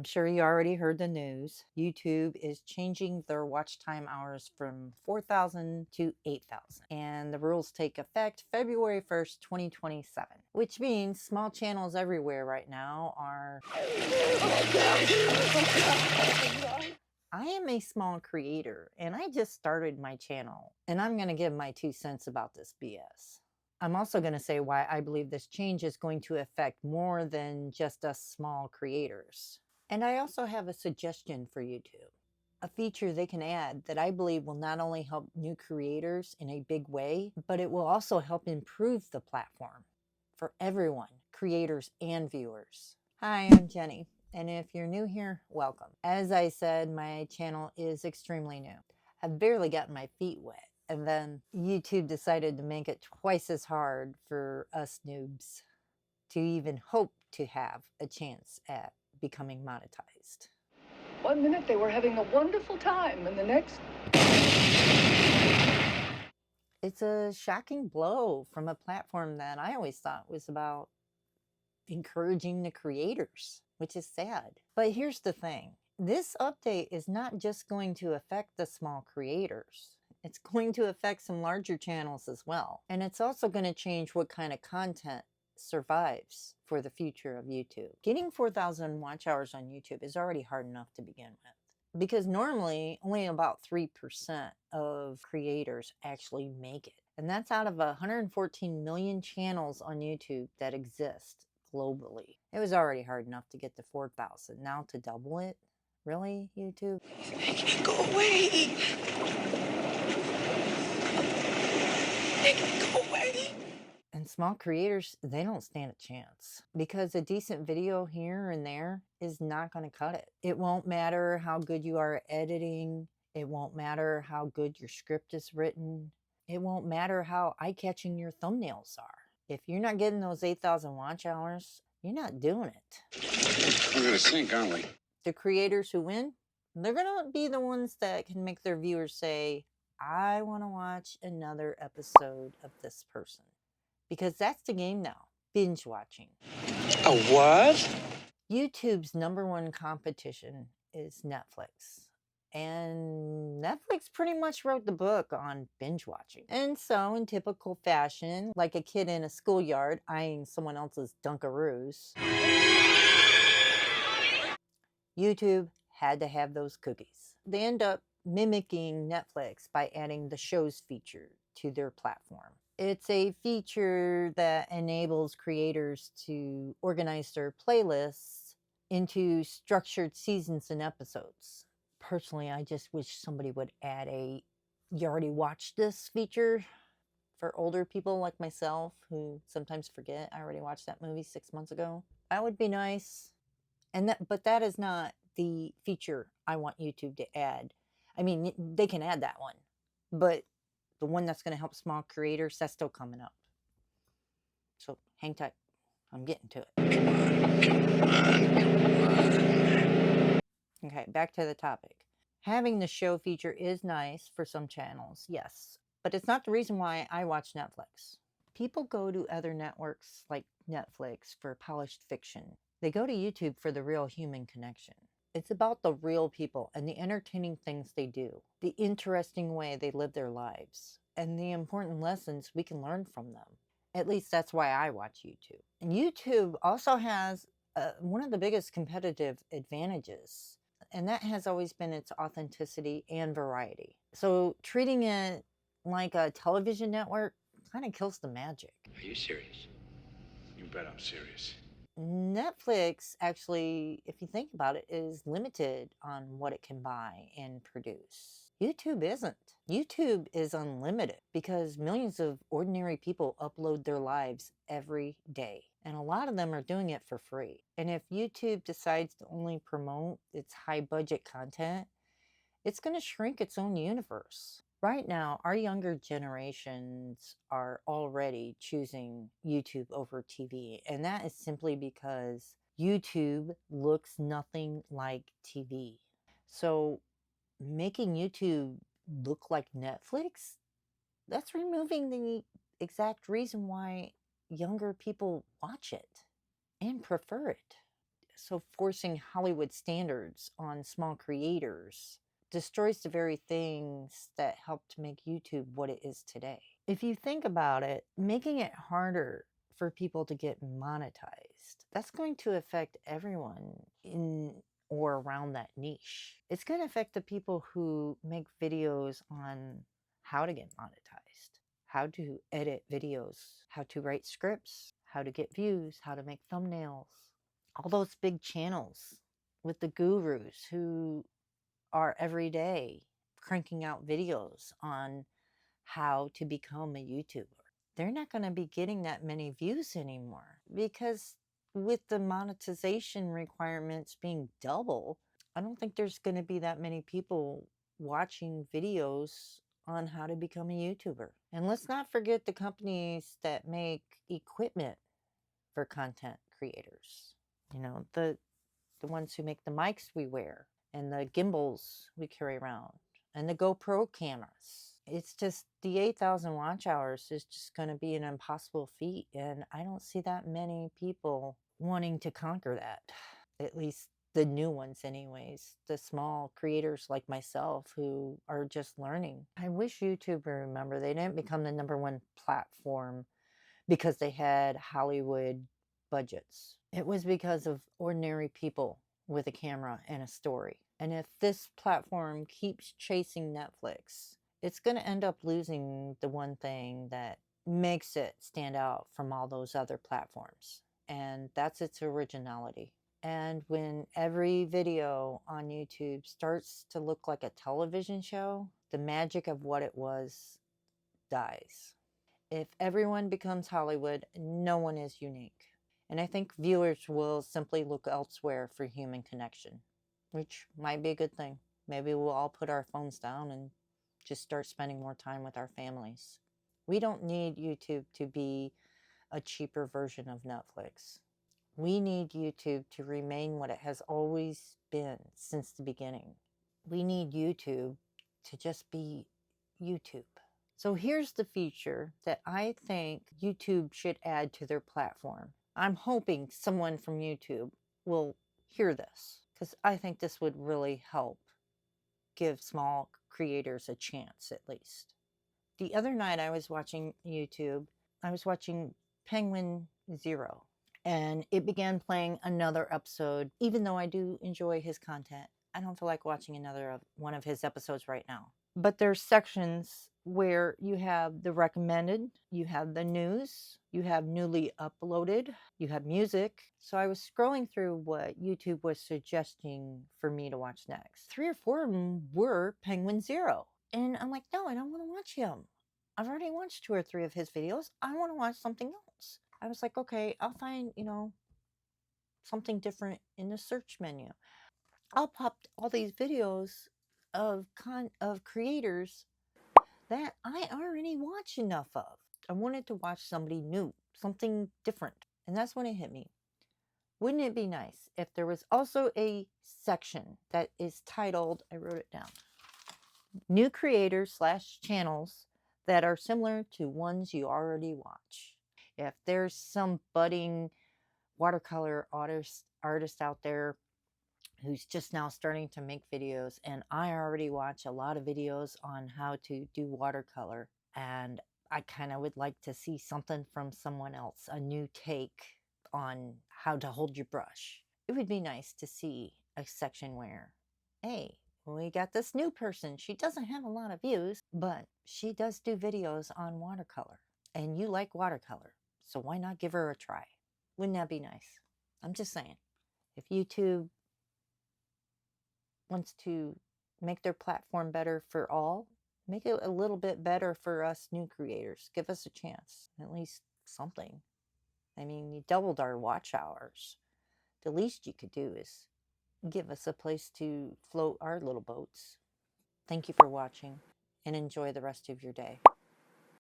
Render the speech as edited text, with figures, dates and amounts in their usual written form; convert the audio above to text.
I'm sure you already heard the news. YouTube is changing their watch time hours from 4,000 to 8,000. And the rules take effect February 1st, 2027, which means small channels everywhere right now are... I am a small creator and I just started my channel, and I'm going to give my 2 cents about this BS. I'm also going to say why I believe this change is going to affect more than just us small creators. And I also have a suggestion for YouTube. A feature they can add that I believe will not only help new creators in a big way, but it will also help improve the platform for everyone, creators and viewers. Hi, I'm Jenny, and if you're new here, welcome. As I said, my channel is extremely new. I've barely gotten my feet wet, and then YouTube decided to make it twice as hard for us noobs to even hope to have a chance at becoming monetized. 1 minute they were having a wonderful time, and the next... It's a shocking blow from a platform that I always thought was about encouraging the creators, which is sad. But here's the thing. This update is not just going to affect the small creators. It's going to affect some larger channels as well. And it's also going to change what kind of content survives for the future of YouTube. Getting 4,000 watch hours on YouTube is already hard enough to begin with, because normally only about 3% of creators actually make it. And that's out of 114 million channels on YouTube that exist globally. It was already hard enough to get to 4,000. Now to double it? Really, YouTube? Go away! Go away! And small creators, they don't stand a chance, because a decent video here and there is not going to cut it. It won't matter how good you are at editing. It won't matter how good your script is written. It won't matter how eye-catching your thumbnails are. If you're not getting those 8,000 watch hours, you're not doing it. We're gonna sink, aren't we? The creators who win, they're going to be the ones that can make their viewers say, I want to watch another episode of this person. Because that's the game now, binge watching. A what? YouTube's #1 competition is Netflix. And Netflix pretty much wrote the book on binge watching. And so, in typical fashion, like a kid in a schoolyard eyeing someone else's Dunkaroos, YouTube had to have those cookies. They end up mimicking Netflix by adding the shows feature to their platform. It's a feature that enables creators to organize their playlists into structured seasons and episodes. Personally, I just wish somebody would add a "you already watched this" feature for older people like myself who sometimes forget I already watched that movie 6 months ago. That would be nice. But that is not the feature I want YouTube to add. I mean, they can add that one, but the one that's going to help small creators, that's still coming up. So hang tight. I'm getting to it. Okay, back to the topic. Having the show feature is nice for some channels, yes, but it's not the reason why I watch Netflix. People go to other networks like Netflix for polished fiction. They go to YouTube for the real human connection. It's about the real people and the entertaining things they do, the interesting way they live their lives, and the important lessons we can learn from them. At least that's why I watch YouTube. And YouTube also has one of the biggest competitive advantages, and that has always been its authenticity and variety. So treating it like a television network kind of kills the magic. Are you serious? You bet I'm serious. Netflix, actually, if you think about it, is limited on what it can buy and produce. YouTube isn't. YouTube is unlimited because millions of ordinary people upload their lives every day. And a lot of them are doing it for free. And if YouTube decides to only promote its high-budget content, it's going to shrink its own universe. Right now, our younger generations are already choosing YouTube over TV, and that is simply because YouTube looks nothing like TV. So making YouTube look like Netflix, that's removing the exact reason why younger people watch it and prefer it. So forcing Hollywood standards on small creators destroys the very things that helped make YouTube what it is today. If you think about it, making it harder for people to get monetized, that's going to affect everyone in or around that niche. It's going to affect the people who make videos on how to get monetized, how to edit videos, how to write scripts, how to get views, how to make thumbnails. All those big channels with the gurus who are every day cranking out videos on how to become a YouTuber. They're not going to be getting that many views anymore because with the monetization requirements being double, I don't think there's going to be that many people watching videos on how to become a YouTuber. And let's not forget the companies that make equipment for content creators. You know, the ones who make the mics we wear and the gimbals we carry around and the GoPro cameras. It's just the 8,000 watch hours is just going to be an impossible feat. And I don't see that many people wanting to conquer that. At least the new ones anyways. The small creators like myself who are just learning. I wish YouTube would remember they didn't become the #1 platform because they had Hollywood budgets. It was because of ordinary people with a camera and a story. And if this platform keeps chasing Netflix, it's going to end up losing the one thing that makes it stand out from all those other platforms. And that's its originality. And when every video on YouTube starts to look like a television show, the magic of what it was dies. If everyone becomes Hollywood, no one is unique. And I think viewers will simply look elsewhere for human connection, which might be a good thing. Maybe we'll all put our phones down and just start spending more time with our families. We don't need YouTube to be a cheaper version of Netflix. We need YouTube to remain what it has always been since the beginning. We need YouTube to just be YouTube. So here's the feature that I think YouTube should add to their platform. I'm hoping someone from YouTube will hear this because I think this would really help give small creators a chance at least. The other night I was watching YouTube, I was watching Penguin Zero, and it began playing another episode. Even though I do enjoy his content, I don't feel like watching another one of his episodes right now. But there's sections where you have the recommended, you have the news, you have newly uploaded, you have music. So I was scrolling through what YouTube was suggesting for me to watch next. 3 or 4 of them were Penguin Zero. And I'm like, no, I don't want to watch him. I've already watched 2 or 3 of his videos. I want to watch something else. I was like, okay, I'll find, something different in the search menu. I'll pop all these videos of creators that I already watch enough of. I wanted to watch somebody new, something different. And that's when it hit me. Wouldn't it be nice if there was also a section that is titled, I wrote it down, new creators / channels that are similar to ones you already watch. If there's some budding watercolor artist out there who's just now starting to make videos, and I already watch a lot of videos on how to do watercolor, and I kind of would like to see something from someone else, a new take on how to hold your brush. It would be nice to see a section where, hey, we got this new person. She doesn't have a lot of views, but she does do videos on watercolor, and you like watercolor, so why not give her a try? Wouldn't that be nice? I'm just saying, if YouTube wants to make their platform better for all, make it a little bit better for us new creators. Give us a chance, at least something. I mean, you doubled our watch hours. The least you could do is give us a place to float our little boats. Thank you for watching, and enjoy the rest of your day.